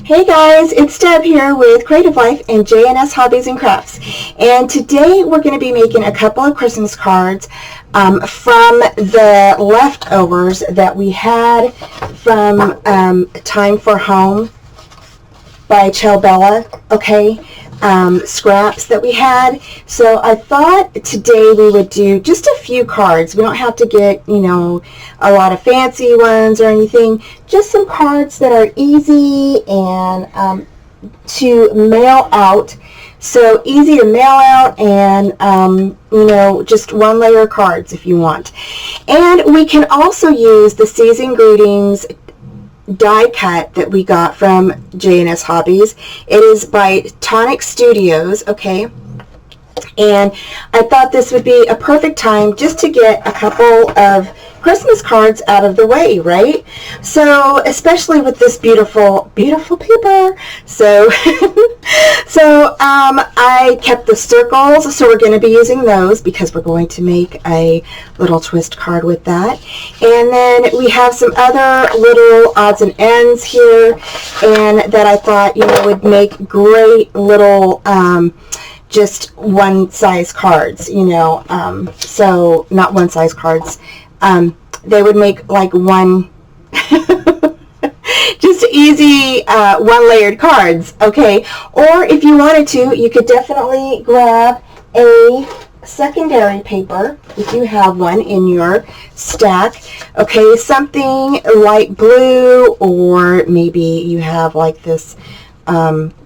Hey guys, it's Deb here with Creative Life and J&S Hobbies and Crafts. And today we're going to be making a couple of Christmas cards from the leftovers that we had from Time for Home by Ciao Bella, okay? Scraps that we had. So I thought today we would do just a few cards. We don't have to get, a lot of fancy ones or anything. Just some cards that are easy and to mail out. So easy to mail out and, just one layer cards if you want. And we can also use the Season Greetings die cut that we got from J&S Hobbies. It is by Tonic Studios, okay? And I thought this would be a perfect time just to get a couple of Christmas cards out of the way, right? So, especially with this beautiful, beautiful paper. So, I kept the circles, so we're going to be using those because we're going to make a little twist card with that. And then we have some other little odds and ends here, and that I thought, would make great little just one size cards, so not one size cards. They would make like one, just easy one layered cards, okay? Or if you wanted to, you could definitely grab a secondary paper if you have one in your stack, okay? Something light blue, or maybe you have like this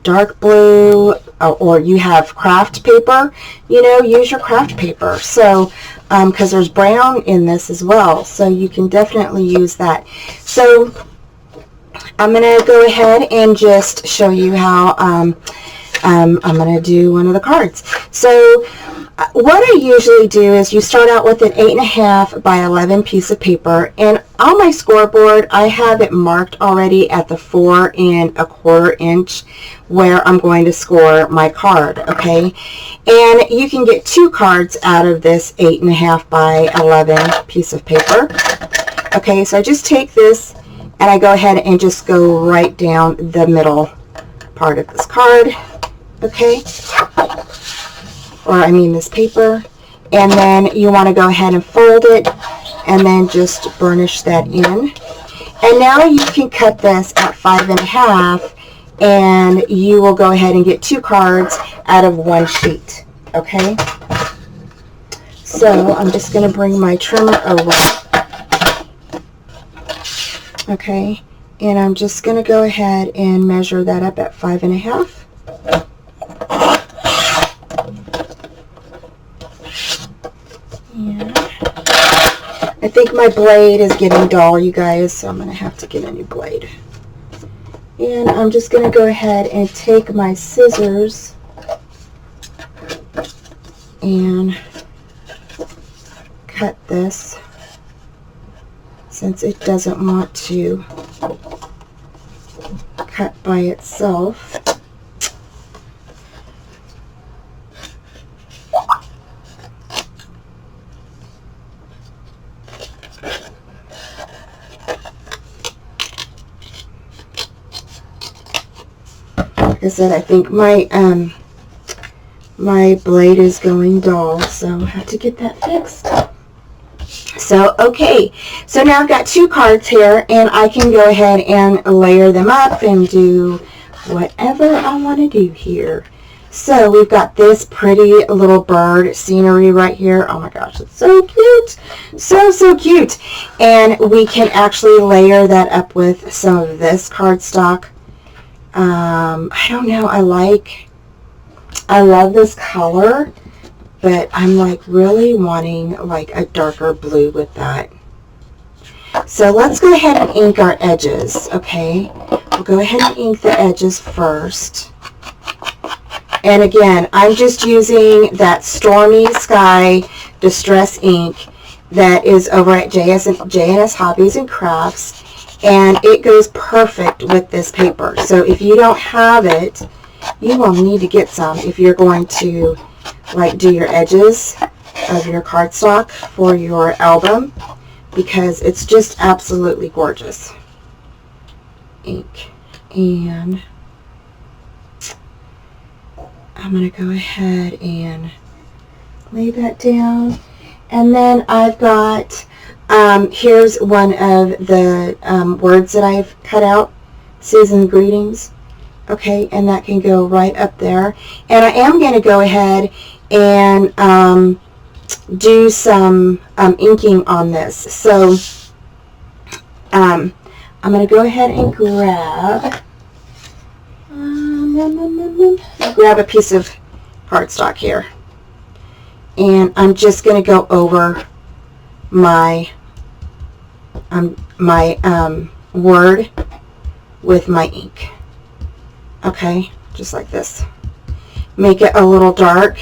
dark blue, or you have craft paper, use your craft paper. So, because there's brown in this as well, so you can definitely use that. So, I'm going to go ahead and just show you how I'm going to do one of the cards. So, what I usually do is you start out with an 8.5 by 11 piece of paper, and on my scoreboard I have it marked already at the 4 1/4 inch where I'm going to score my card, okay? And you can get 2 cards out of this 8.5 by 11 piece of paper. Okay, so I just take this and I go ahead and just go right down the middle part of this card, okay? Or I mean this paper, and then you want to go ahead and fold it and then just burnish that in. And now you can cut this at 5 1/2, and you will go ahead and get 2 cards out of one sheet, okay? So I'm just going to bring my trimmer over, okay, and I'm just going to go ahead and measure that up at 5 1/2. I think my blade is getting dull, you guys, so I'm going to have to get a new blade. And I'm just going to go ahead and take my scissors and cut this, since it doesn't want to cut by itself. Like I said, I think my my blade is going dull, so I have to get that fixed. So, okay, so now I've got 2 cards here, and I can go ahead and layer them up and do whatever I want to do here. So we've got this pretty little bird scenery right here. Oh my gosh, it's so cute. So cute. And we can actually layer that up with some of this cardstock. I don't know, I love this color, but I'm like really wanting like a darker blue with that. So let's go ahead and ink our edges, okay? We'll go ahead and ink the edges first. And again, I'm just using that Stormy Sky Distress ink that is over at J&S Hobbies and Crafts. And it goes perfect with this paper. So if you don't have it, you will need to get some if you're going to like do your edges of your cardstock for your album, because it's just absolutely gorgeous. Ink. And I'm going to go ahead and lay that down. And then I've got, here's one of the words that I've cut out, seasoned greetings. Okay, and that can go right up there. And I am going to go ahead and do some inking on this. So I'm going to go ahead and grab a piece of cardstock here. And I'm just going to go over my word with my ink. Okay, just like this. Make it a little dark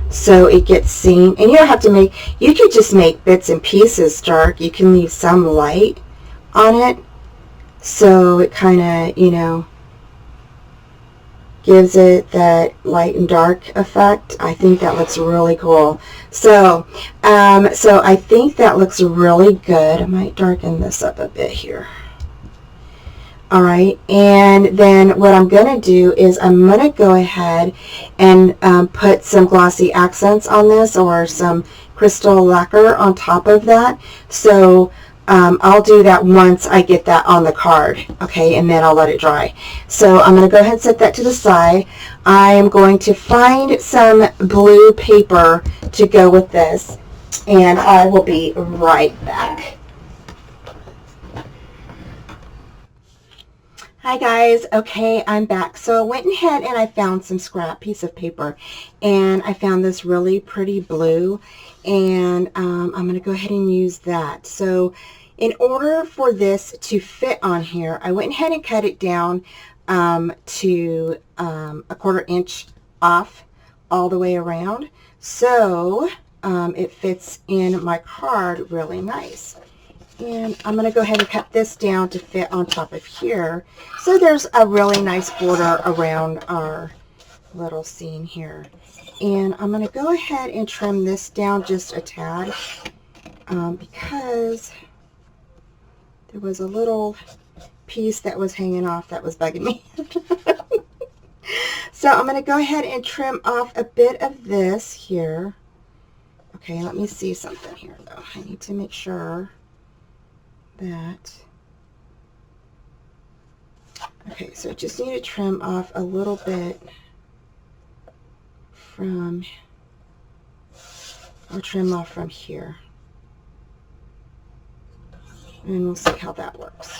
so it gets seen. And you don't have to make, you could just make bits and pieces dark. You can leave some light on it so it kind of, you know, gives it that light and dark effect. I think that looks really cool. So I think that looks really good. I might darken this up a bit here. All right, and then what I'm going to do is I'm going to go ahead and put some glossy accents on this, or some crystal lacquer on top of that. So I'll do that once I get that on the card, okay, and then I'll let it dry. So I'm going to go ahead and set that to the side. I am going to find some blue paper to go with this, and I will be right back. Hi guys, okay, I'm back. So I went ahead and I found some scrap piece of paper, and I found this really pretty blue, and I'm going to go ahead and use that. So in order for this to fit on here, I went ahead and cut it down to a 1/4 inch off all the way around, so it fits in my card really nice. And I'm going to go ahead and cut this down to fit on top of here. So there's a really nice border around our little scene here. And I'm going to go ahead and trim this down just a tad because there was a little piece that was hanging off that was bugging me. So I'm going to go ahead and trim off a bit of this here. Okay, let me see something here though. I need to make sure that. Okay, so I just need to trim off a little bit from, I'll trim off from here, and we'll see how that works.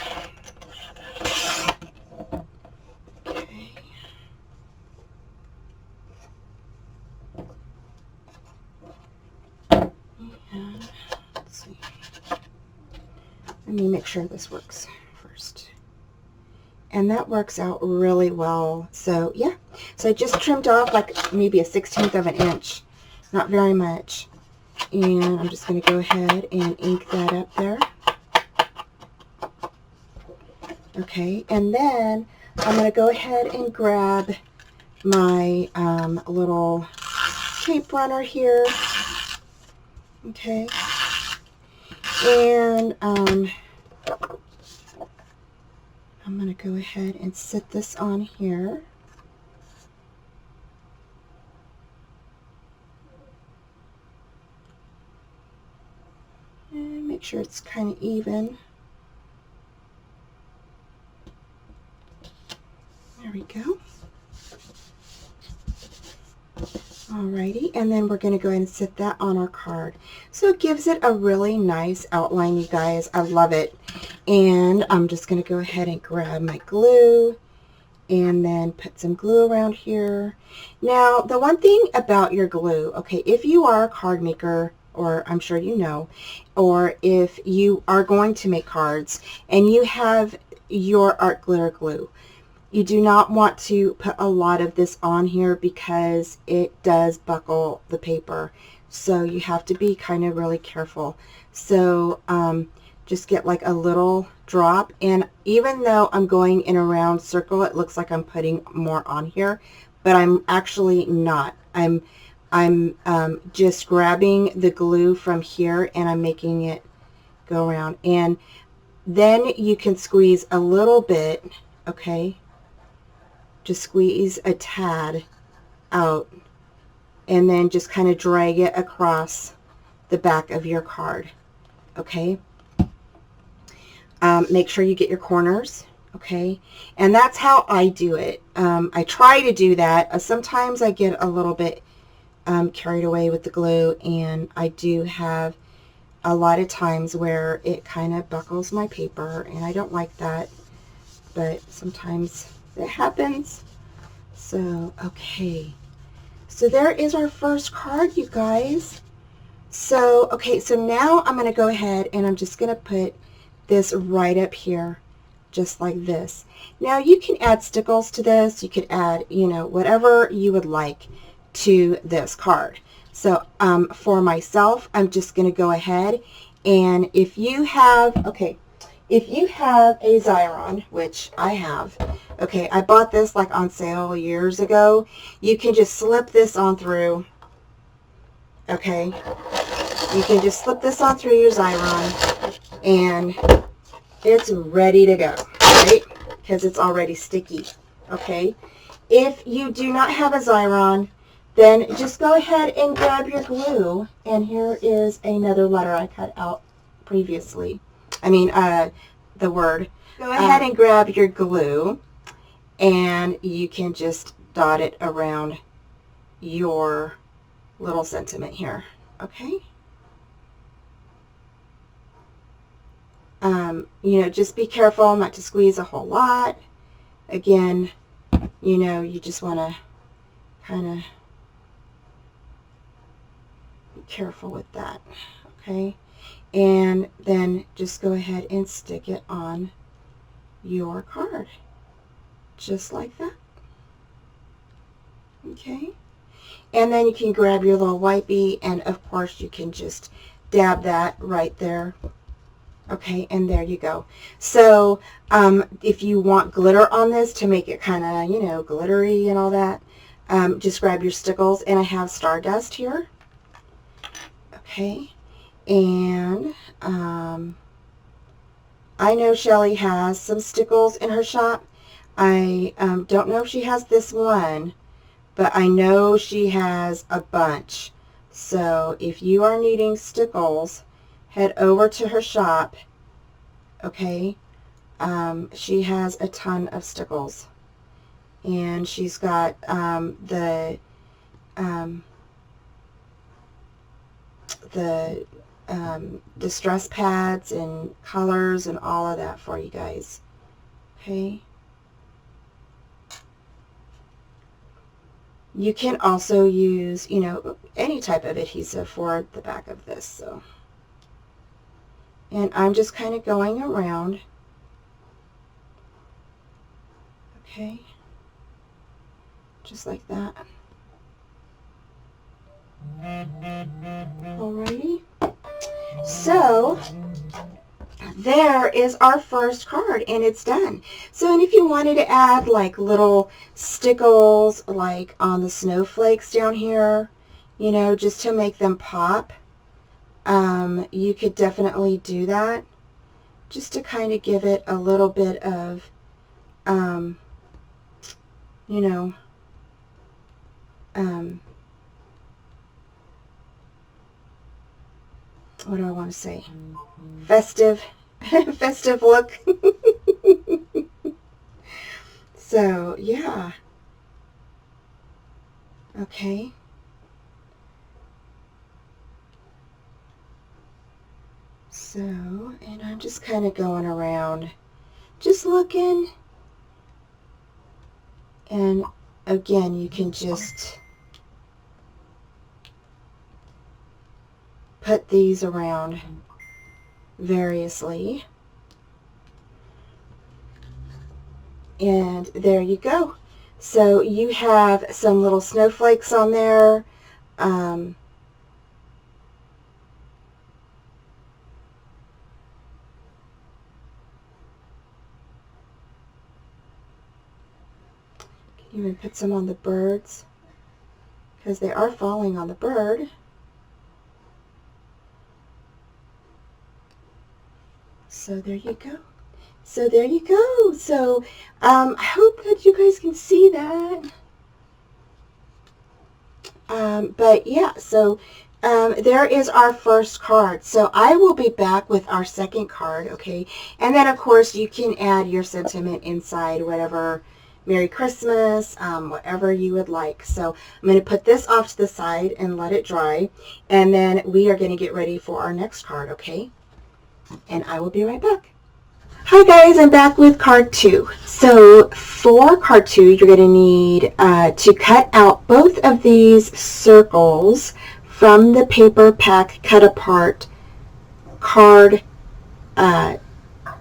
Okay. And let's see. Let me make sure this works first. And that works out really well. So yeah, so I just trimmed off like maybe 1/16 of an inch, not very much. And I'm just going to go ahead and ink that up there. Okay, and then I'm going to go ahead and grab my little tape runner here. Okay. And I'm going to go ahead and set this on here. And make sure it's kind of even. There we go. Alrighty, and then we're going to go ahead and set that on our card. So it gives it a really nice outline, you guys. I love it. And I'm just going to go ahead and grab my glue and then put some glue around here. Now, the one thing about your glue, okay, if you are a card maker, or I'm sure you know, or if you are going to make cards and you have your art glitter glue, you do not want to put a lot of this on here because it does buckle the paper. So you have to be kind of really careful. So just get like a little drop. And even though I'm going in a round circle, it looks like I'm putting more on here, but I'm actually not. I'm just grabbing the glue from here and I'm making it go around. And then you can squeeze a little bit, okay? just squeeze a tad out and then just kind of drag it across the back of your card. Okay. Make sure you get your corners. Okay. And that's how I do it. I try to do that. Sometimes I get a little bit carried away with the glue, and I do have a lot of times where it kind of buckles my paper, and I don't like that, but sometimes it happens. So, okay. So there is our first card, you guys. So, okay, so now I'm going to go ahead and I'm just going to put this right up here, just like this. Now you can add stickles to this. You could add, you know, whatever you would like to this card. So for myself, I'm just going to go ahead, and if you have, okay, if you have a Xyron, which I have, okay, I bought this like on sale years ago, you can just slip this on through, okay, you can just slip this on through your Xyron, and it's ready to go, right, because it's already sticky, okay. If you do not have a Xyron, then just go ahead and grab your glue, and here is another letter I cut out previously. I mean, the word. Go ahead and grab your glue, and you can just dot it around your little sentiment here, okay? You know, just be careful not to squeeze a whole lot. Again, you know, you just want to kind of be careful with that, okay? And then just go ahead and stick it on your card, just like that, okay? And then you can grab your little wipey, and of course you can just dab that right there, okay? And there you go. So if you want glitter on this to make it kind of, you know, glittery and all that, just grab your stickles, and I have Stardust here, okay? And I know Shelly has some stickles in her shop. I don't know if she has this one, but I know she has a bunch. So if you are needing stickles, head over to her shop, okay? She has a ton of stickles, and she's got the distress pads and colors and all of that for you guys, okay? You can also use, you know, any type of adhesive for the back of this. So, and I'm just kind of going around, okay, just like that. Alrighty. So there is our first card, and it's done. So, and if you wanted to add like little stickles like on the snowflakes down here, you know, just to make them pop, you could definitely do that, just to kind of give it a little bit of, you know, what do I want to say? Festive, festive look. So, yeah. Okay. So, and I'm just kind of going around, just looking. And again, you can just put these around variously. And there you go. So you have some little snowflakes on there. Even put some on the birds, because they are falling on the bird. So there you go. So there you go. So I hope that you guys can see that. But yeah, so there is our first card. So I will be back with our second card, okay? And then, of course, you can add your sentiment inside, whatever, Merry Christmas, whatever you would like. So I'm going to put this off to the side and let it dry. And then we are going to get ready for our next card, okay? And I will be right back. Hi guys, I'm back with card 2. So for card 2, you're going to need to cut out both of these circles from the paper pack cut apart card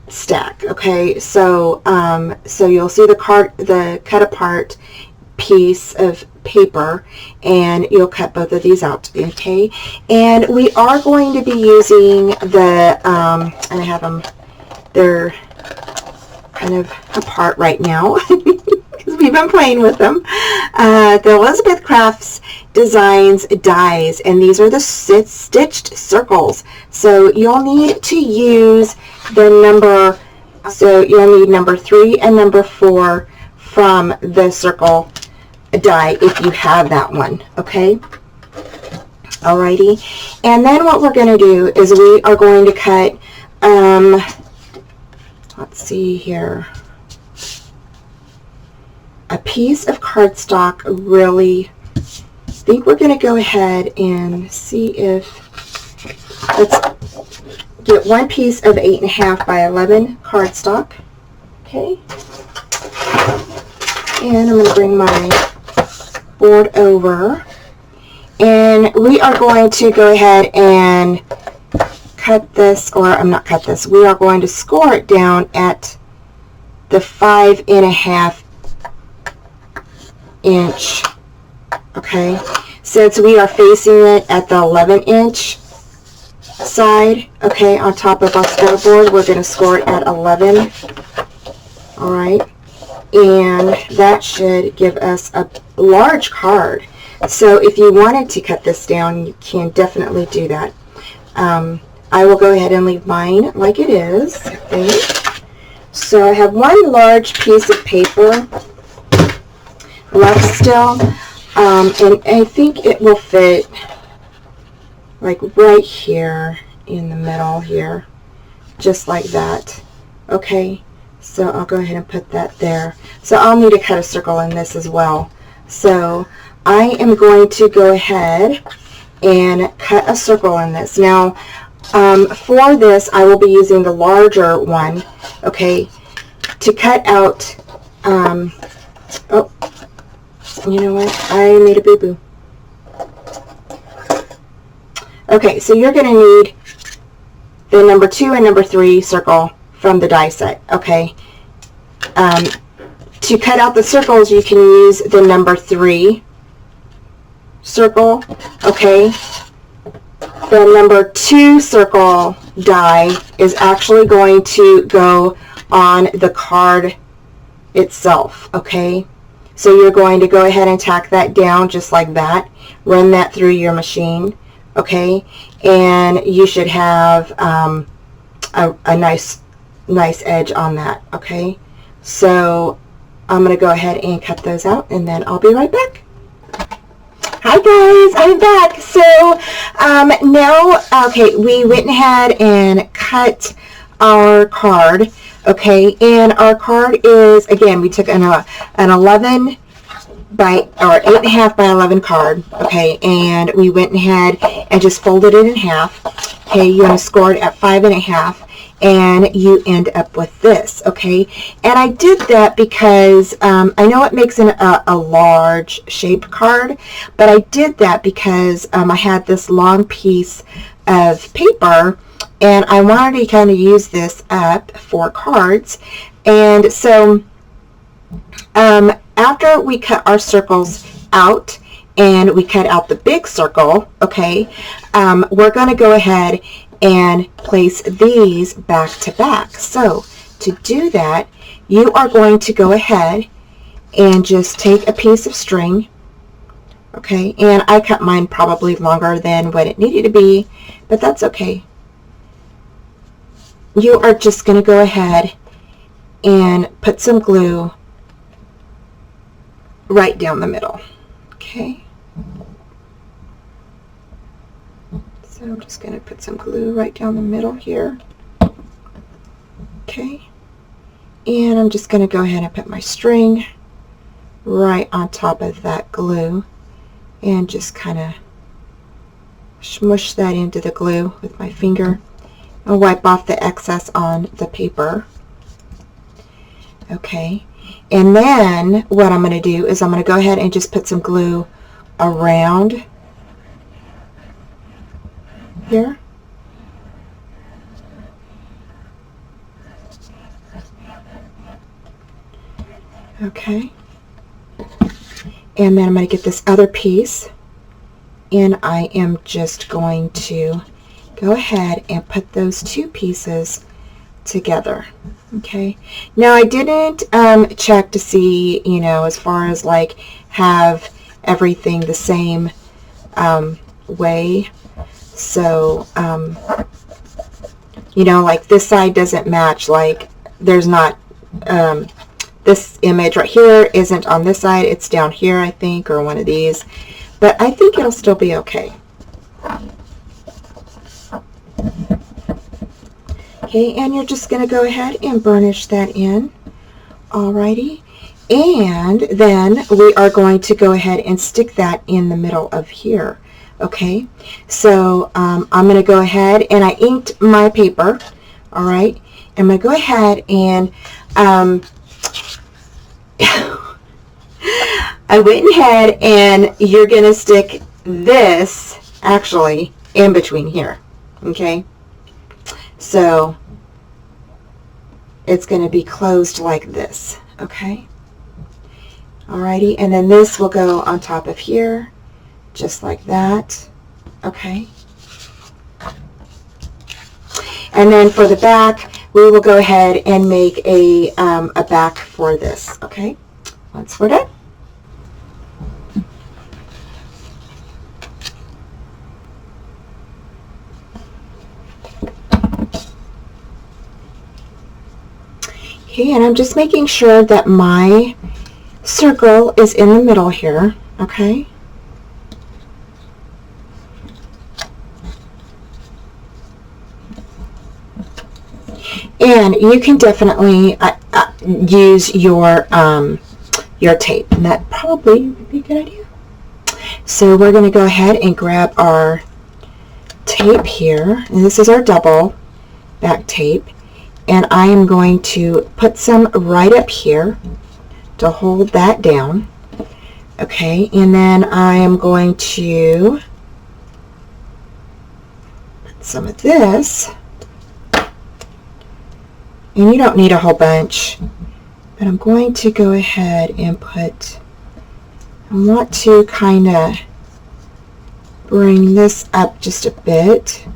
stack. Okay, so so you'll see the cut apart piece of paper, and you'll cut both of these out. Okay, and we are going to be using the and I have them. They're kind of apart right now because we've been playing with them. The Elizabeth Crafts Designs dies, and these are the stitched circles. So you'll need to use the number, so you'll need number 3 and number 4 from the circle die if you have that one, okay? Alrighty, and then what we're going to do is we are going to cut, let's see here, a piece of cardstock. Really, I think we're going to go ahead and see if, let's get one piece of 8.5 by 11 cardstock. Okay, and I'm going to bring my board over, and we are going to go ahead and cut this, or I'm not cut this, we are going to score it down at the 5.5 inch, okay, since we are facing it at the 11-inch side, okay, on top of our scoreboard, we're going to score it at 11, all right, and that should give us a large card. So if you wanted to cut this down, you can definitely do that. I will go ahead and leave mine like it is. Okay. So I have one large piece of paper left still, and I think it will fit like right here in the middle here, just like that. Okay, so I'll go ahead and put that there. So I'll need to cut a circle in this as well. So I am going to go ahead and cut a circle in this. Now, for this, I will be using the larger one, okay, to cut out, oh, you know what, I made a boo-boo. Okay, so you're going to need the number 2 and number 3 circle from the die set, okay. To cut out the circles, you can use the number 3 circle, okay. The number 2 circle die is actually going to go on the card itself, okay? So you're going to go ahead and tack that down just like that. Run that through your machine, okay? And you should have a nice edge on that, okay? So I'm going to go ahead and cut those out, and then I'll be right back. Hi guys, I'm back. So now, okay, we went ahead and cut our card, okay, and our card is, again, we took an 11 by, or 8.5 by 11 card, okay, and we went ahead and just folded it in half, okay. You're going to score it at 5.5, and you end up with this, okay. And I did that because I know it makes a large shaped card, but I did that because I had this long piece of paper, and I wanted to kind of use this up for cards. And so after we cut our circles out and we cut out the big circle, okay, we're going to go ahead and place these back to back. So to do that, you are going to go ahead and just take a piece of string, okay, and I cut mine probably longer than what it needed to be, but that's okay. You are just going to go ahead and put some glue right down the middle. Okay. So I'm just going to put some glue right down the middle here. Okay. And I'm just going to go ahead and put my string right on top of that glue and just kind of smush that into the glue with my finger. I'll wipe off the excess on the paper. Okay. And then what I'm going to do is I'm going to go ahead and just put some glue around here. Okay. And then I'm going to get this other piece, and I am just going to go ahead and put those two pieces together. Okay. Now I didn't check to see, you know, as far as like have everything the same way. So, you know, like this side doesn't match, like there's not, this image right here isn't on this side, it's down here, I think, or one of these, but I think it'll still be okay. Okay, and you're just going to go ahead and burnish that in. Alrighty, and then we are going to go ahead and stick that in the middle of here. Okay, so I'm going to go ahead and I inked my paper. All right, I'm going to go ahead and I went ahead and you're going to stick this actually in between here. Okay, so it's going to be closed like this. Okay, alrighty, and then this will go on top of here just like that. Okay, and then for the back we will go ahead and make a back for this. Okay, once we're done. Okay, and I'm just making sure that my circle is in the middle here. Okay. And you can definitely use your tape, and that probably would be a good idea. So we're going to go ahead and grab our tape here, and this is our double back tape, and I am going to put some right up here to hold that down. Okay, and then I am going to put some of this. And you don't need a whole bunch, but I'm going to go ahead and put, I want to kind of bring this up just a bit.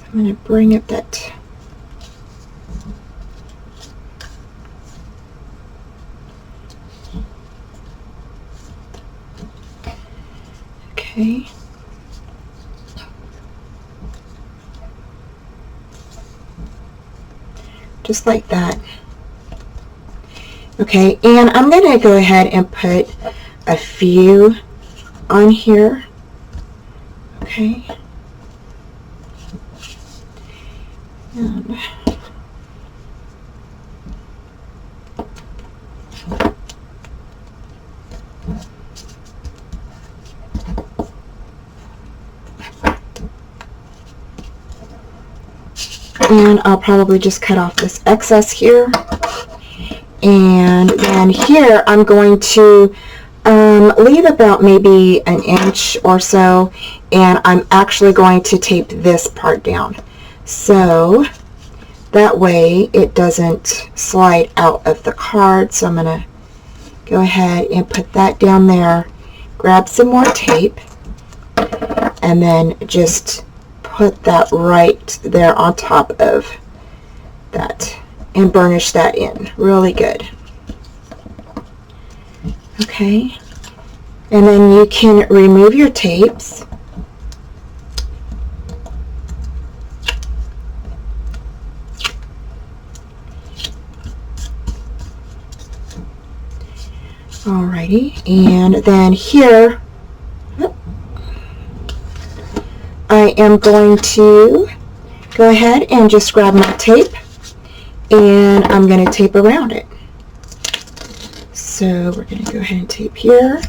I'm going to bring up that. Okay. Just like that. Okay, and I'm going to go ahead and put a few on here. Okay. And I'll probably just cut off this excess here. And then here I'm going to leave about maybe an inch or so, and I'm actually going to tape this part down. So that way it doesn't slide out of the card. So I'm going to go ahead and put that down there, grab some more tape, and then just put that right there on top of that and burnish that in really good. Okay, and then you can remove your tapes. Alrighty, and then here I am going to go ahead and just grab my tape, and I'm going to tape around it. So we're going to go ahead and tape here,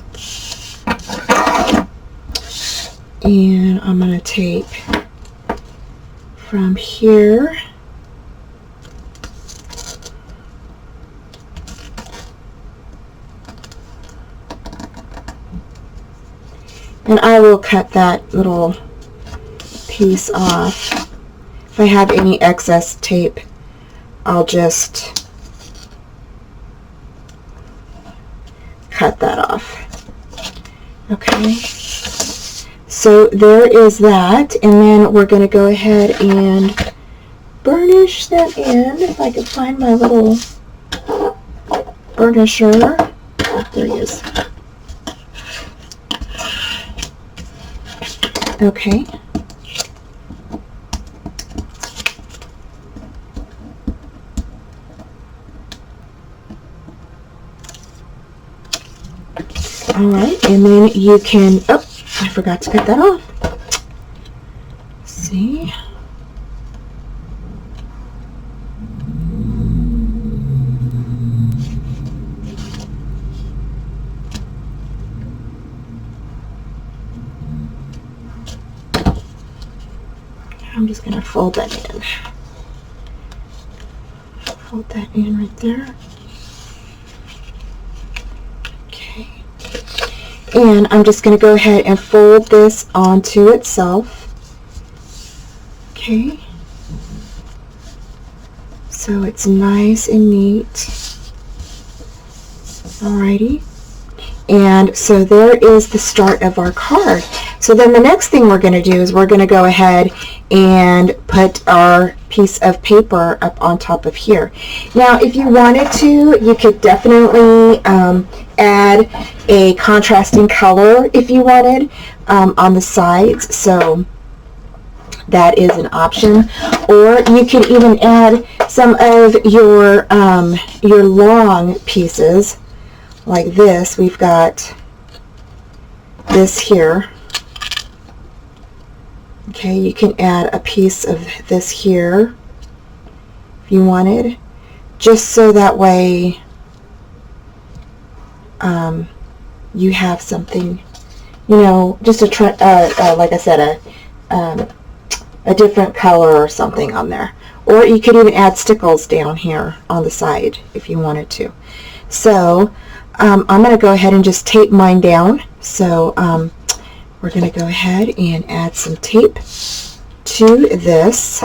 and I'm going to tape from here and I will cut that little piece off. If I have any excess tape, I'll just cut that off. Okay, so there is that, and then we're going to go ahead and burnish that in. If I can find my little burnisher. Oh, there he is. Okay. All right, and then you can, oh, I forgot to cut that off. See? I'm just going to fold that in. Fold that in right there. Okay. And I'm just going to go ahead and fold this onto itself. Okay. So it's nice and neat. Alrighty. And so there is the start of our card. So then the next thing we're going to do is we're going to go ahead and put our piece of paper up on top of here. Now, if you wanted to, you could definitely add a contrasting color if you wanted on the sides. So that is an option. Or you can even add some of your long pieces like this. We've got this here. Okay, you can add a piece of this here if you wanted, just so that way you have something, you know, just like I said, a different color or something on there. Or you could even add stickles down here on the side if you wanted to. So I'm going to go ahead and just tape mine down. So we're going to go ahead and add some tape to this.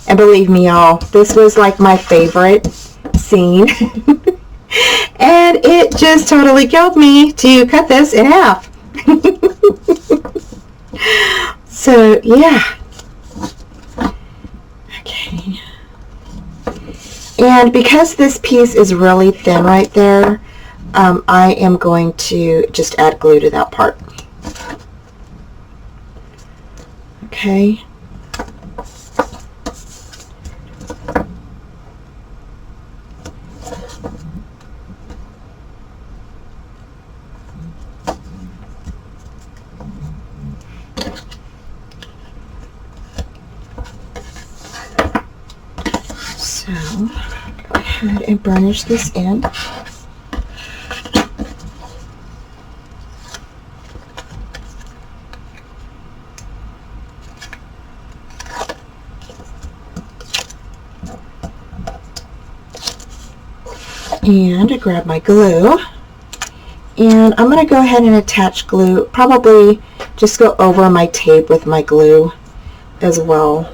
And believe me, y'all, this was like my favorite scene. And it just totally killed me to cut this in half. So, yeah. Okay. And because this piece is really thin right there, I am going to just add glue to that part. Okay. So, go ahead and burnish this in. And grab my glue, and I'm going to go ahead and attach glue, probably just go over my tape with my glue as well.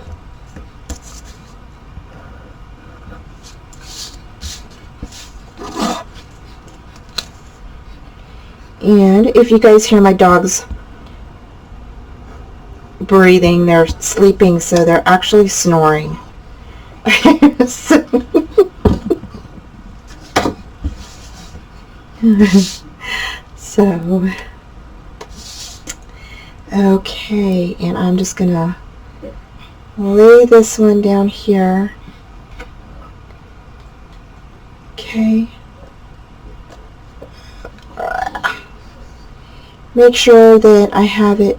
And if you guys hear my dogs breathing, they're sleeping, so they're actually snoring. So, okay, and I'm just gonna lay this one down here. Okay. make sure that I have it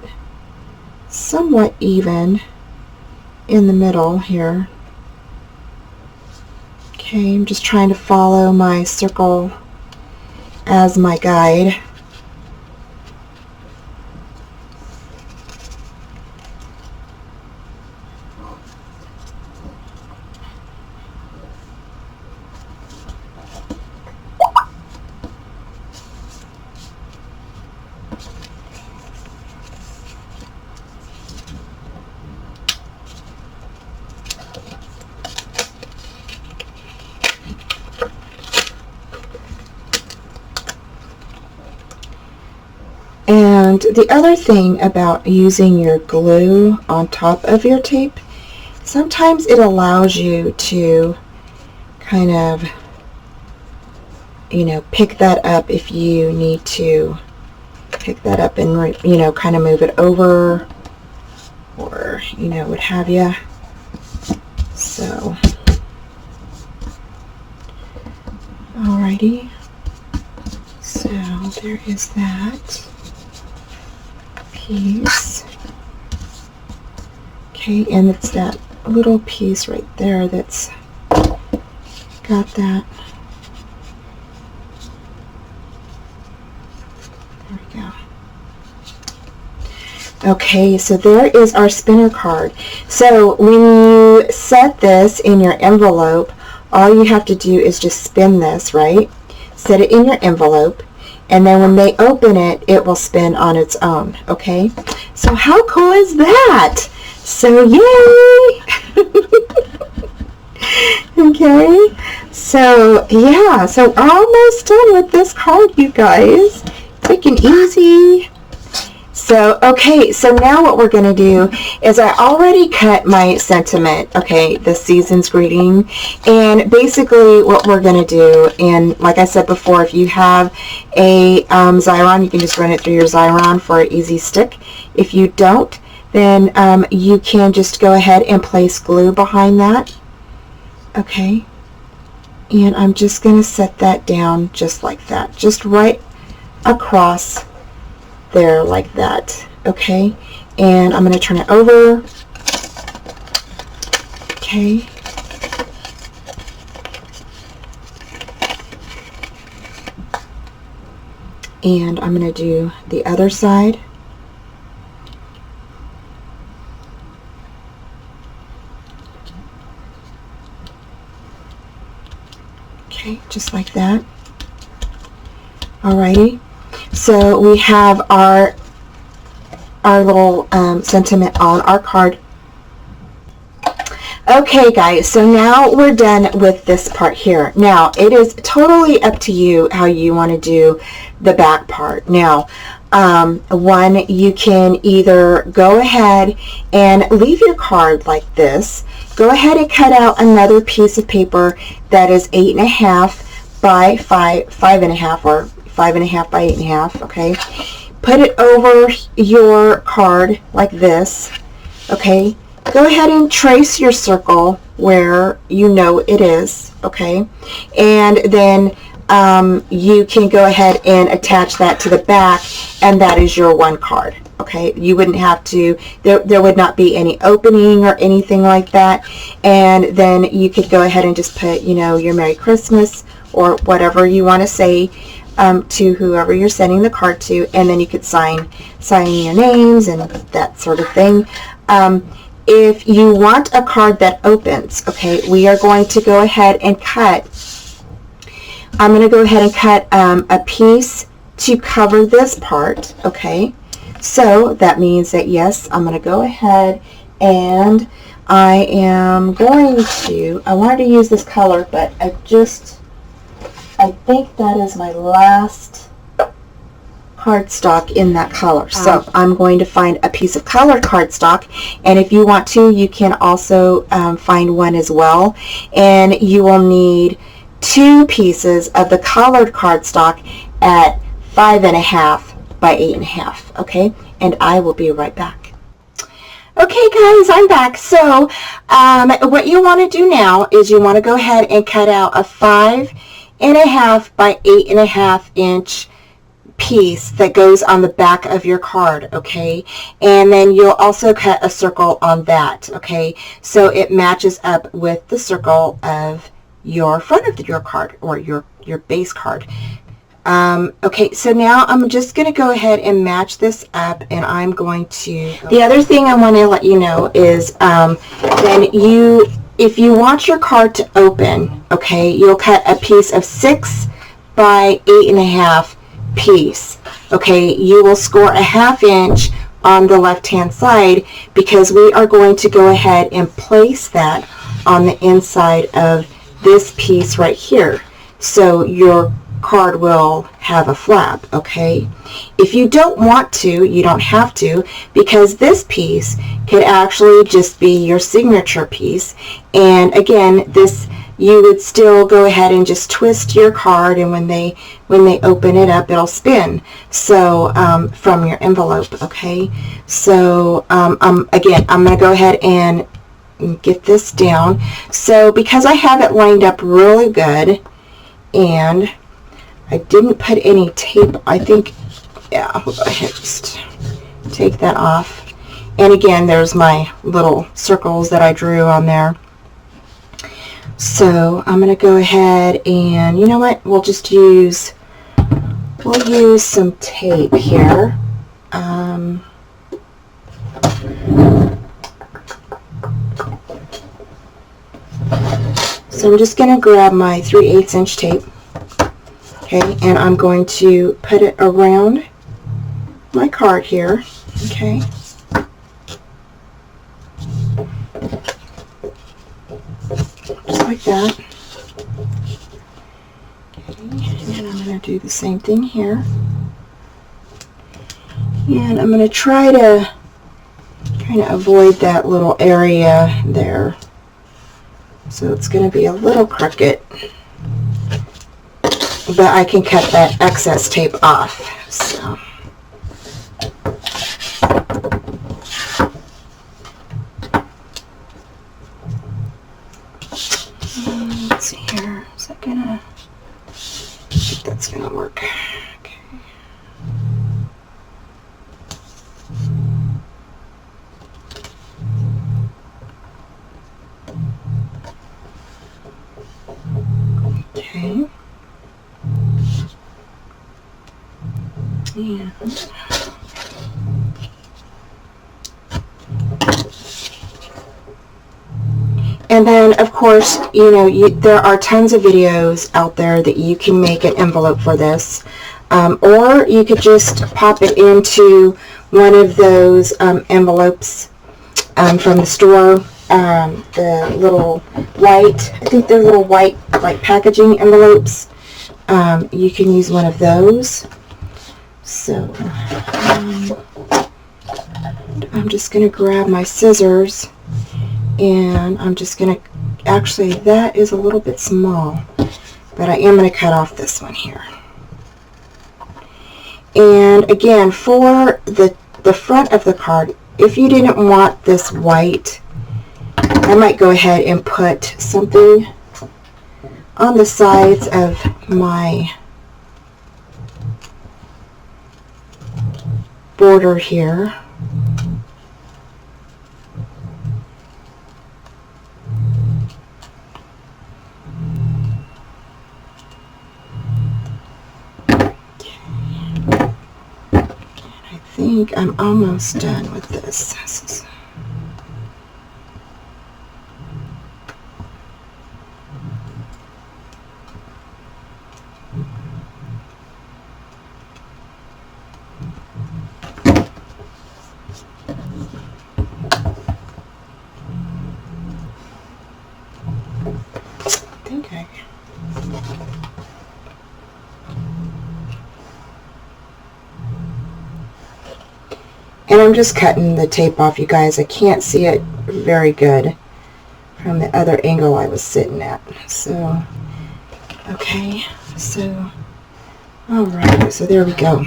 somewhat even in the middle here. Okay, I'm just trying to follow my circle as my guide. And the other thing about using your glue on top of your tape, sometimes it allows you to kind of, pick that up if you need to pick that up and, kind of move it over or, what have you. So, alrighty. So there is that piece. Okay, and it's that little piece right there that's got that. There we go. Okay, so there is our spinner card. So when you set this in your envelope, all you have to do is just spin this, right? Set it in your envelope, and then when they open it, it will spin on its own, okay? So how cool is that? So yay! Okay, so yeah, so almost done with this card, you guys. Taking easy. So, okay, so now what we're going to do is I already cut my sentiment, okay, the season's greeting, and basically what we're going to do, and like I said before, if you have a Xyron, you can just run it through your Xyron for an easy stick. If you don't, then you can just go ahead and place glue behind that, okay, and I'm just going to set that down just like that, just right across there like that, okay, and I'm going to turn it over, okay, and I'm going to do the other side, okay, just like that. Alrighty. So we have our little sentiment on our card. Okay guys, so now we're done with this part here. Now it is totally up to you how you want to do the back part. Now one, you can either go ahead and leave your card like this. Go ahead and cut out another piece of paper that is 8.5 by 5.5 or 5.5 by 8.5, okay? Put it over your card like this, okay? Go ahead and trace your circle where you know it is, okay? And then you can go ahead and attach that to the back, and that is your one card, okay? You wouldn't have to, there would not be any opening or anything like that. And then you could go ahead and just put, your Merry Christmas or whatever you want to say to whoever you're sending the card to, and then you could sign your names and that sort of thing. If you want a card that opens, okay, we are going to go ahead and cut. I'm going to go ahead and cut a piece to cover this part, okay? So that means that, yes, I'm going to go ahead and I am going to, I wanted to use this color, but I think that is my last cardstock in that color. So I'm going to find a piece of colored cardstock, and if you want to, you can also find one as well. And you will need 2 pieces of the colored cardstock at 5.5 by 8.5, okay? And I will be right back. Okay guys, I'm back. So what you want to do now is you want to go ahead and cut out a 5.5 by 8.5 inch piece that goes on the back of your card, okay? And then you'll also cut a circle on that, okay? So it matches up with the circle of your front of your card, or your base card. Okay, so now I'm just going to go ahead and match this up, and I'm going to... The other thing I want to let you know is if you want your card to open, okay, you'll cut a piece of 6 by 8.5 piece. Okay, you will score a 1/2 inch on the left-hand side, because we are going to go ahead and place that on the inside of this piece right here. So your card will have a flap, okay? If you don't want to, you don't have to, because this piece could actually just be your signature piece. And again, this, you would still go ahead and just twist your card, and when they open it up, it'll spin. So from your envelope, okay? So again, I'm going to go ahead and get this down. So because I have it lined up really good, and I didn't put any tape, I think, yeah, I'll go ahead and just take that off. And again, there's my little circles that I drew on there. So I'm going to go ahead and, you know what, we'll use some tape here. So I'm just going to grab my 3/8 inch tape, okay, and I'm going to put it around my card here, okay. Just like that. Okay, and I'm going to do the same thing here. And I'm going to try to kind of avoid that little area there. So it's going to be a little crooked, but I can cut that excess tape off. So let's see here. Is that gonna? I think that's gonna work. Okay. Okay. And then, of course, you know, there are tons of videos out there that you can make an envelope for this. Or you could just pop it into one of those envelopes from the store. The little white, I think they're little white like packaging envelopes. You can use one of those. So I'm just going to grab my scissors, and I'm just going to, actually that is a little bit small, but I am going to cut off this one here. And again, for the front of the card, if you didn't want this white, I might go ahead and put something on the sides of my border here. I think I'm almost done with this. And I'm just cutting the tape off, you guys. I can't see it very good from the other angle I was sitting at. So, okay, so, alright, so there we go.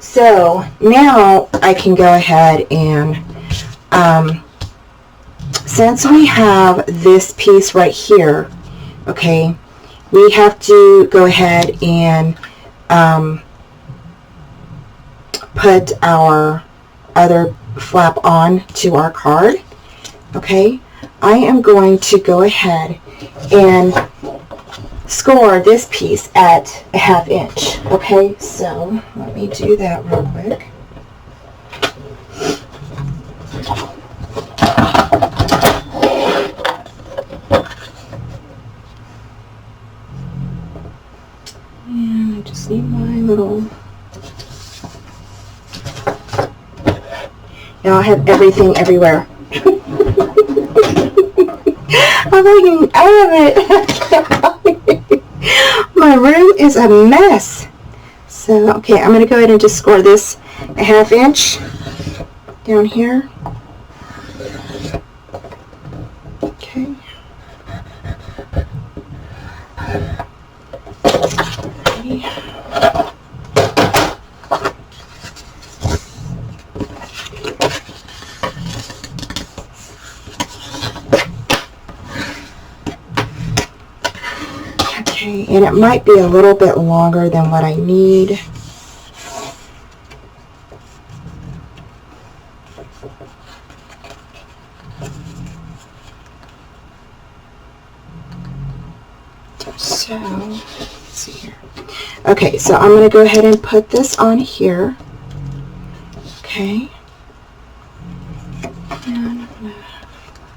So, now I can go ahead and, since we have this piece right here, okay, we have to go ahead and put our other flap on to our card, okay, I am going to go ahead and score this piece at 1/2 inch. Okay, so let me do that real quick. And I just need my little... Now I have everything everywhere. I have it. My room is a mess. So, okay, I'm going to go ahead and just score this 1/2 inch down here. Okay. Okay, and it might be a little bit longer than what I need. So, let's see here. Okay, so I'm going to go ahead and put this on here. Okay. And I'm going to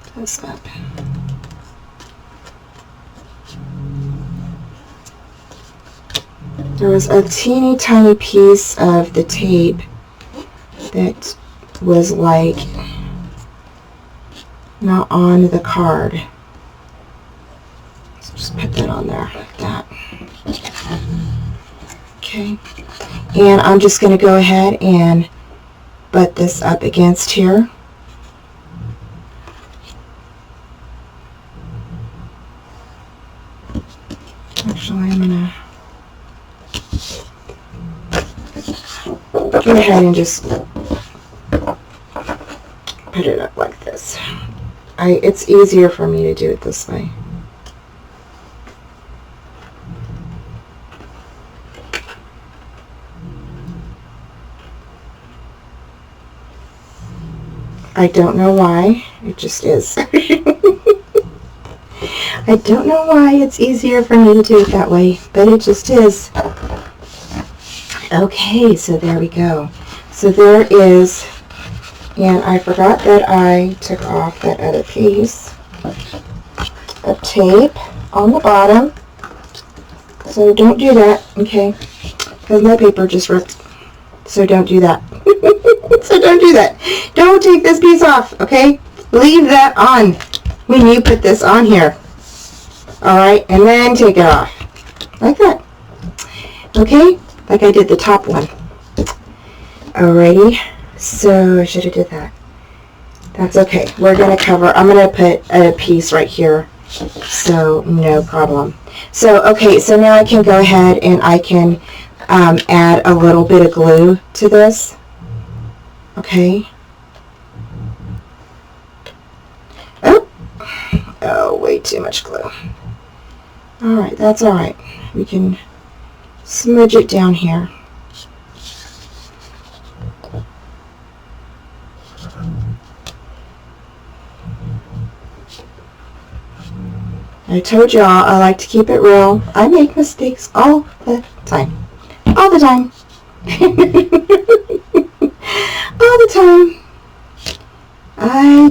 put this up. There was a teeny tiny piece of the tape that was like not on the card. So just put that on there like that. Okay. And I'm just going to go ahead and butt this up against here. Actually, I'm going to go ahead and just put it up like this. It's easier for me to do it this way. I don't know why, it just is. I don't know why it's easier for me to do it that way, but it just is. Okay, so there we go. So there is, and I forgot that I took off that other piece of tape on the bottom. So don't do that, okay? Because my paper just ripped. So don't do that. So don't do that. Don't take this piece off, okay? Leave that on when you put this on here. Alright, and then take it off. Like that. Okay? Like I did the top one. Alrighty. So I should have did that. That's okay. We're going to cover, I'm going to put a piece right here. So no problem. So, okay, so now I can go ahead and I can add a little bit of glue to this. Okay. Oh, way too much glue. Alright, that's alright. We can smudge it down here. I told y'all I like to keep it real. I make mistakes all the time. All the time. All the time. I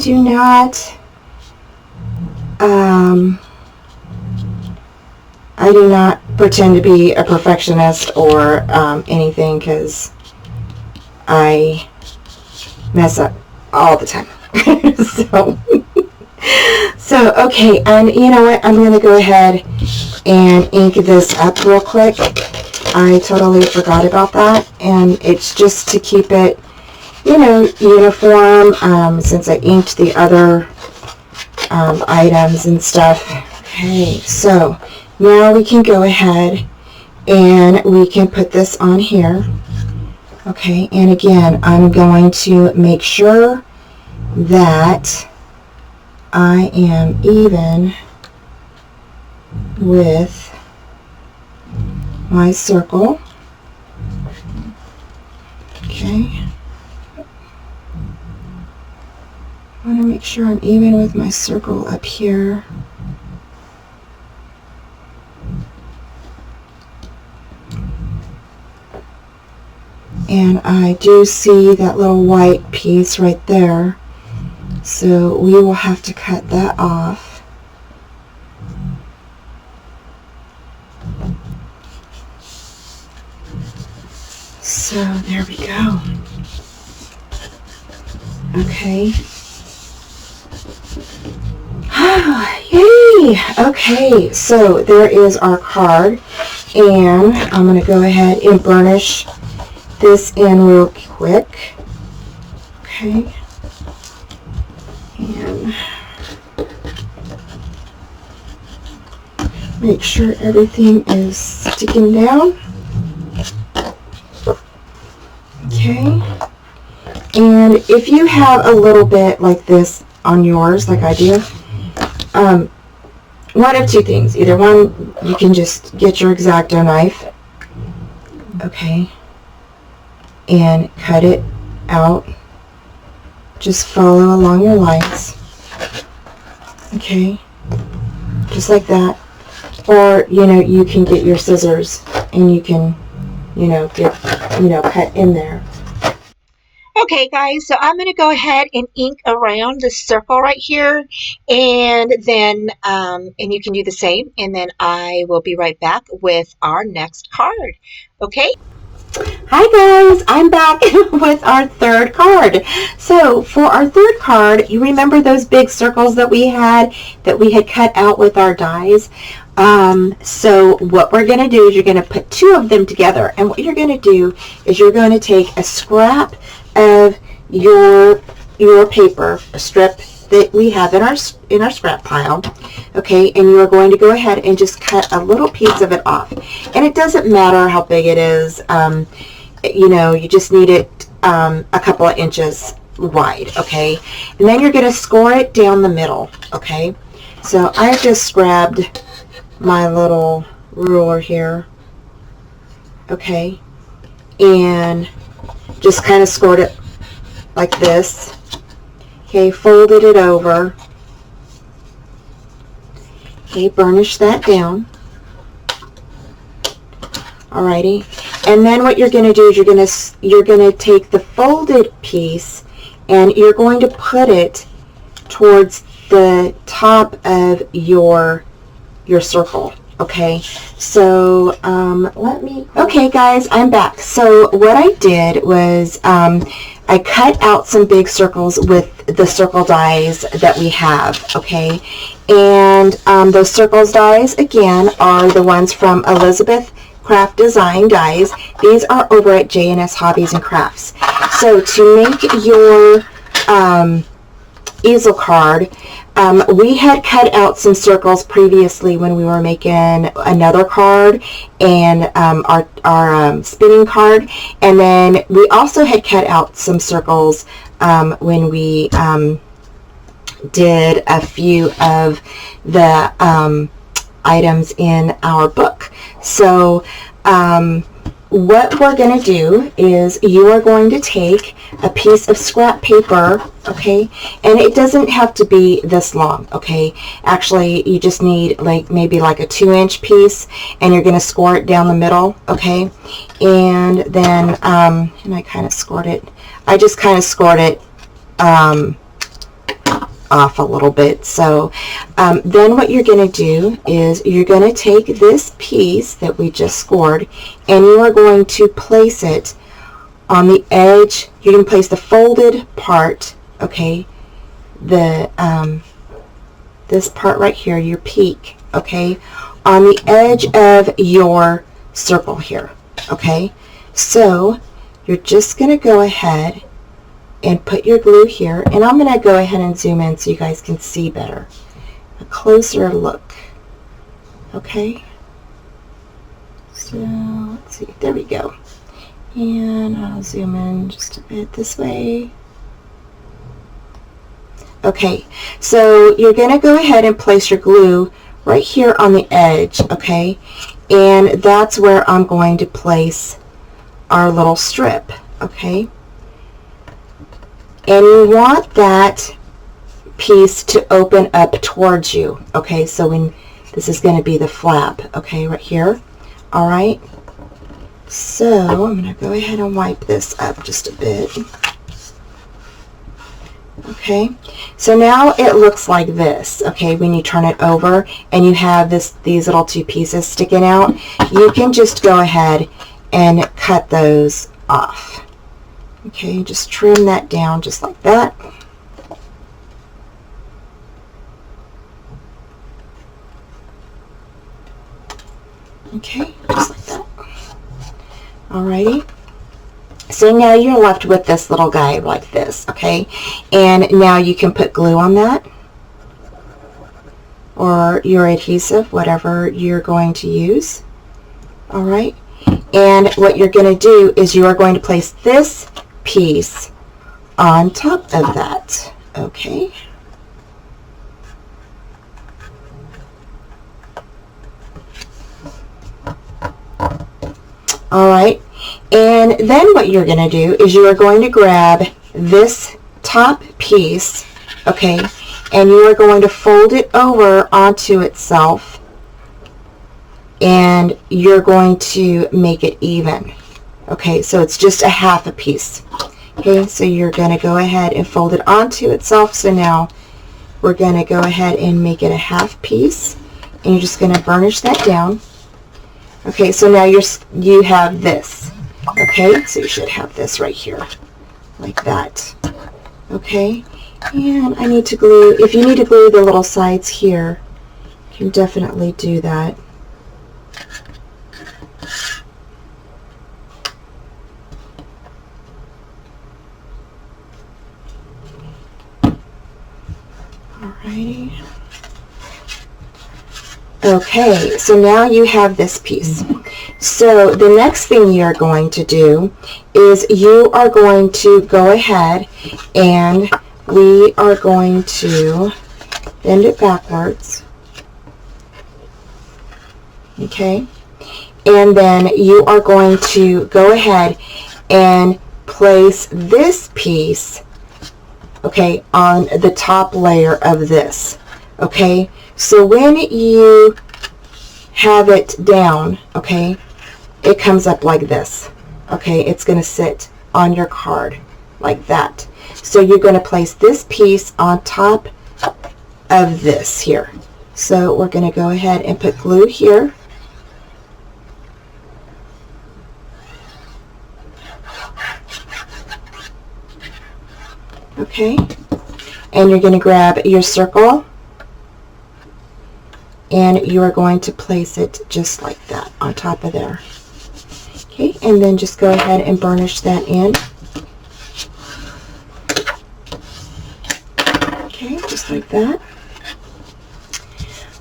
do not pretend to be a perfectionist or anything, because I mess up all the time. So, okay, and you know what? I'm going to go ahead and ink this up real quick. I totally forgot about that, and it's just to keep it, you know, uniform, since I inked the other items and stuff. Okay, so now we can go ahead and we can put this on here. Okay, and again, I'm going to make sure that I am even with my circle. Okay. I want to make sure I'm even with my circle up here. And I do see that little white piece right there. So we will have to cut that off. So there we go. Okay. Yay! Okay, so there is our card, and I'm going to go ahead and burnish this in real quick. Okay. And make sure everything is sticking down. Okay. And if you have a little bit like this on yours, like I do, one of two things. Either one, you can just get your X-Acto knife, okay, and cut it out. Just follow along your lines, okay, just like that. Or, you can get your scissors and you can, cut in there. Okay, guys, so I'm going to go ahead and ink around the circle right here, and then, and you can do the same, and then I will be right back with our next card, okay? Hi guys, I'm back with our third card. So for our third card, you remember those big circles that we had cut out with our dies? So what we're going to do is you're going to put two of them together, and what you're going to do is you're going to take a scrap of your paper, a strip that we have in our scrap pile, okay, and you are going to go ahead and just cut a little piece of it off. And it doesn't matter how big it is, you just need it a couple of inches wide, okay, and then you're going to score it down the middle, okay. So I just grabbed my little ruler here, okay, and just kind of scored it like this, okay, folded it over, okay, burnish that down, alrighty, and then what you're going to do is you're going to take the folded piece and you're going to put it towards the top of your circle. Okay, so okay guys, I'm back. So what I did was I cut out some big circles with the circle dies that we have, okay, and those circles dies again are the ones from Elizabeth Craft Design dies. These are over at J&S Hobbies and Crafts. So to make your easel card, we had cut out some circles previously when we were making another card and our spinning card, and then we also had cut out some circles when we did a few of the items in our book. So what we're going to do is you are going to take a piece of scrap paper, okay, and it doesn't have to be this long, okay, actually you just need maybe a 2-inch piece, and you're going to score it down the middle, okay, and then and I kind of scored it, I just kind of scored it off a little bit. So then what you're going to do is you're going to take this piece that we just scored and you are going to place it on the edge. You can place the folded part, okay, the this part right here, your peak, okay, on the edge of your circle here, okay. So you're just going to go ahead and put your glue here, and I'm going to go ahead and zoom in so you guys can see better, a closer look, okay. So let's see, there we go, and I'll zoom in just a bit this way. Okay, so you're going to go ahead and place your glue right here on the edge, okay, and that's where I'm going to place our little strip, okay? And you want that piece to open up towards you, okay? So when this is going to be the flap, okay, right here. All right. So I'm going to go ahead and wipe this up just a bit. Okay, so now it looks like this, okay, when you turn it over and you have these little two pieces sticking out, you can just go ahead and cut those off. Okay, just trim that down just like that. Okay, just like that. Alrighty. So now you're left with this little guy like this, okay? And now you can put glue on that, or your adhesive, whatever you're going to use. All right? And what you're going to do is you are going to place this piece on top of that, okay? All right. And then what you're going to do is you are going to grab this top piece, okay, and you are going to fold it over onto itself, and you're going to make it even. Okay, so it's just a half a piece. Okay, so you're going to go ahead and fold it onto itself. So now we're going to go ahead and make it a half piece, and you're just going to burnish that down. Okay, so now you have this. Okay, so you should have this right here, like that. Okay, and I need to glue, if you need to glue the little sides here, you can definitely do that. Alrighty. Okay, so now you have this piece. So the next thing you're going to do is you are going to go ahead and we are going to bend it backwards. Okay, and then you are going to go ahead and place this piece, okay, on the top layer of this. Okay, so when you have it down, okay, it comes up like this. Okay, it's going to sit on your card like that. So you're going to place this piece on top of this here. So we're going to go ahead and put glue here. Okay, and you're going to grab your circle and you are going to place it just like that on top of there. Okay, and then just go ahead and burnish that in. Okay, just like that.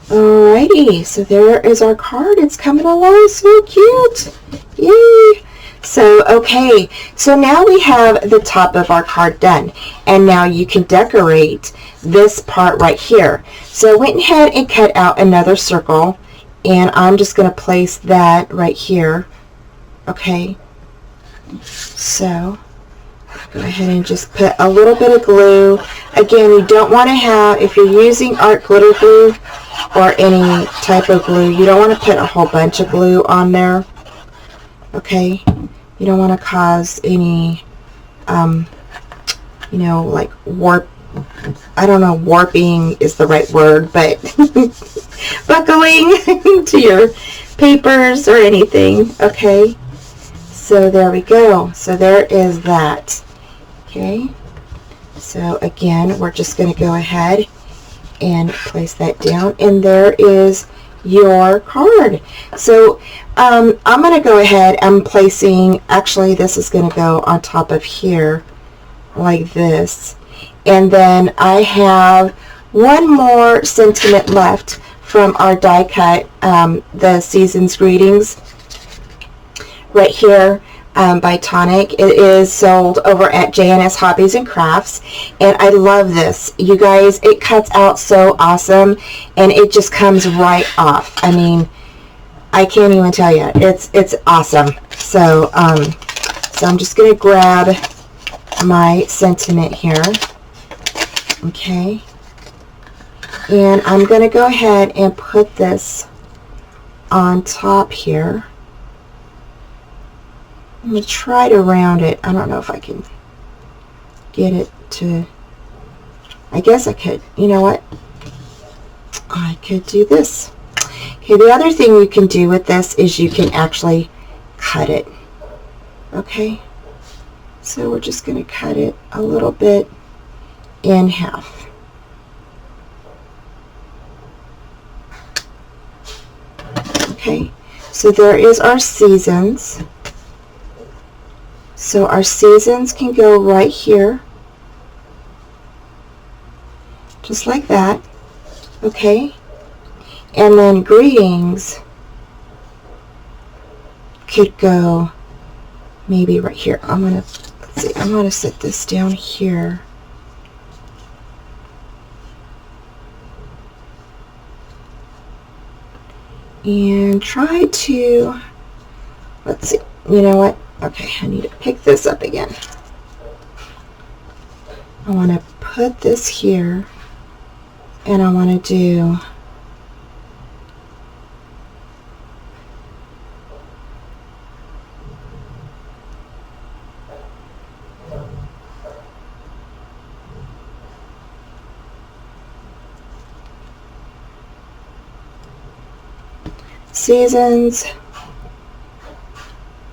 Alrighty, so there is our card. It's coming along so cute. Yay! So, okay, so now we have the top of our card done. And now you can decorate this part right here. So I went ahead and cut out another circle, and I'm just going to place that right here. Okay, so go ahead and just put a little bit of glue. Again, you don't want to have, if you're using art glitter glue or any type of glue, you don't want to put a whole bunch of glue on there. Okay, you don't want to cause any, you know, like I don't know, warping is the right word, but buckling to your papers or anything. Okay, so there we go. So there is that. Okay, so again, we're just going to go ahead and place that down, and there is your card. So I'm going to go ahead, I'm placing, actually this is going to go on top of here like this, and then I have one more sentiment left from our die cut, the Season's Greetings right here by Tonic. It is sold over at JNS Hobbies and Crafts, and I love this. You guys, it cuts out so awesome, and it just comes right off. I mean, I can't even tell you. It's awesome. So So I'm just going to grab my sentiment here. Okay. And I'm going to go ahead and put this on top here. I'm going to try to round it. I don't know if I can get it to, I guess I could, you know what? I could do this. Okay, the other thing you can do with this is you can actually cut it. Okay, so we're just going to cut it a little bit in half. Okay, so there is our seasons. So our seasons can go right here, just like that. Okay, and then greetings could go maybe right here. I'm gonna, let's see, I'm gonna set this down here. And try to, let's see, you know what? Okay, I need to pick this up again. I want to put this here, and I want to do seasons,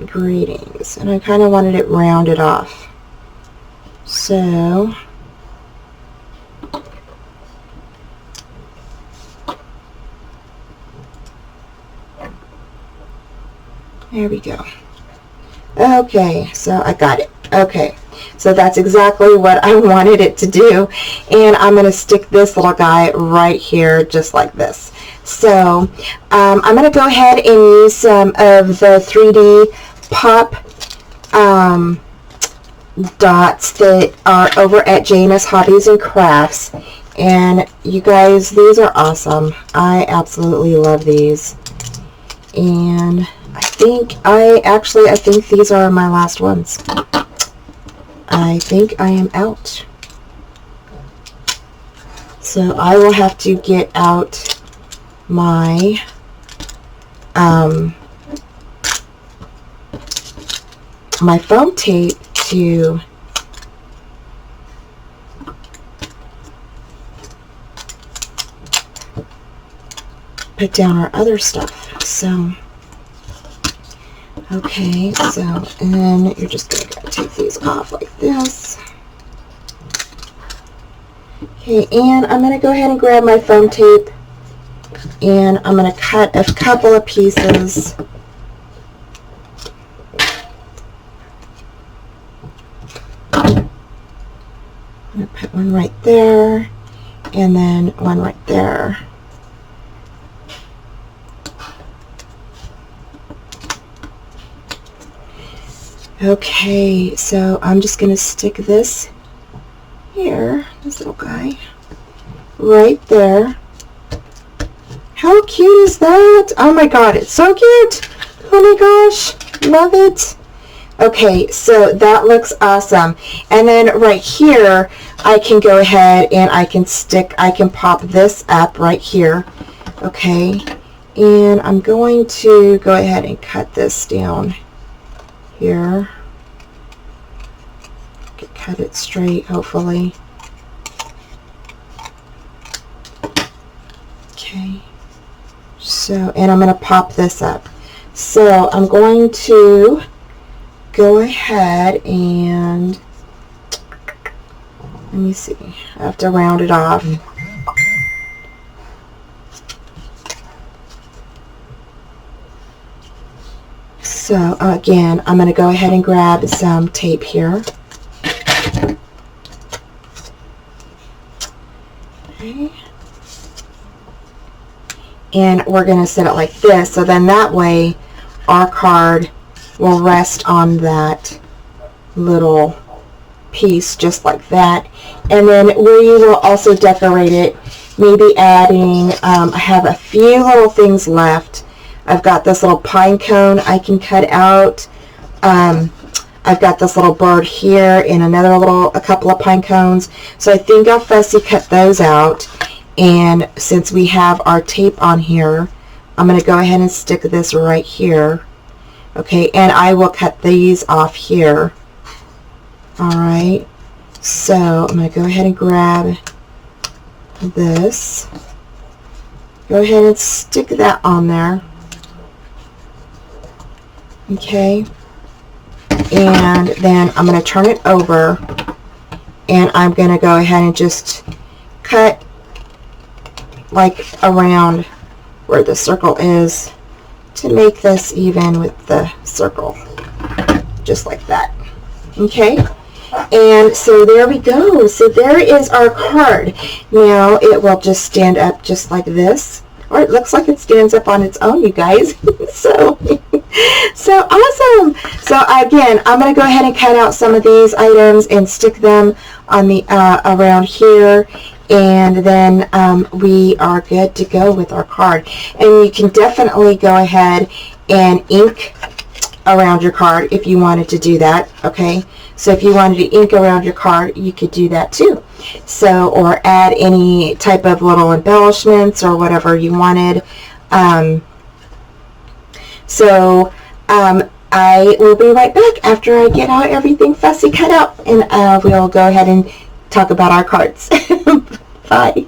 greetings, and I kind of wanted it rounded off. So there we go. Okay, so I got it. Okay, so that's exactly what I wanted it to do, and I'm going to stick this little guy right here just like this. So I'm going to go ahead and use some of the 3D pop dots that are over at Jana's Hobbies and Crafts, and you guys, these are awesome. I absolutely love these, and I think these are my last ones. I think I am out, so I will have to get out my my foam tape to put down our other stuff. So okay, so, and then you're just going to take these off like this. Okay, and I'm going to go ahead and grab my foam tape, and I'm going to cut a couple of pieces. I'm going to put one right there, and then one right there. Okay, so I'm just going to stick this here, this little guy, right there. How cute is that? Oh my god, it's so cute! Oh my gosh, love it! Okay, so that looks awesome. And then right here, I can go ahead and I can pop this up right here. Okay, and I'm going to go ahead and cut this down here. Cut it straight, hopefully. Okay, so, and I'm going to pop this up. So I'm going to go ahead and, let me see, I have to round it off. So again, I'm going to go ahead and grab some tape here. Okay. And we're going to set it like this, so then that way our card will rest on that little piece just like that. And then we will also decorate it, maybe adding, I have a few little things left. I've got this little pine cone I can cut out. I I've got this little bird here and a couple of pine cones. So I think I'll fussy cut those out. And since we have our tape on here, I'm going to go ahead and stick this right here. Okay, and I will cut these off here. Alright, so I'm going to go ahead and grab this. Go ahead and stick that on there. Okay, and then I'm going to turn it over, and I'm going to go ahead and just cut like around where the circle is to make this even with the circle, just like that. Okay, and so there we go. So there is our card. Now it will just stand up just like this, or it looks like it stands up on its own, you guys. so awesome. So again, I'm going to go ahead and cut out some of these items and stick them on the around here, and then we are good to go with our card. And you can definitely go ahead and ink around your card if you wanted to do that. Okay, so if you wanted to ink around your card, you could do that too. So, or add any type of little embellishments or whatever you wanted. I will be right back after I get out everything fussy cut out, and we'll go ahead and talk about our cards. Bye.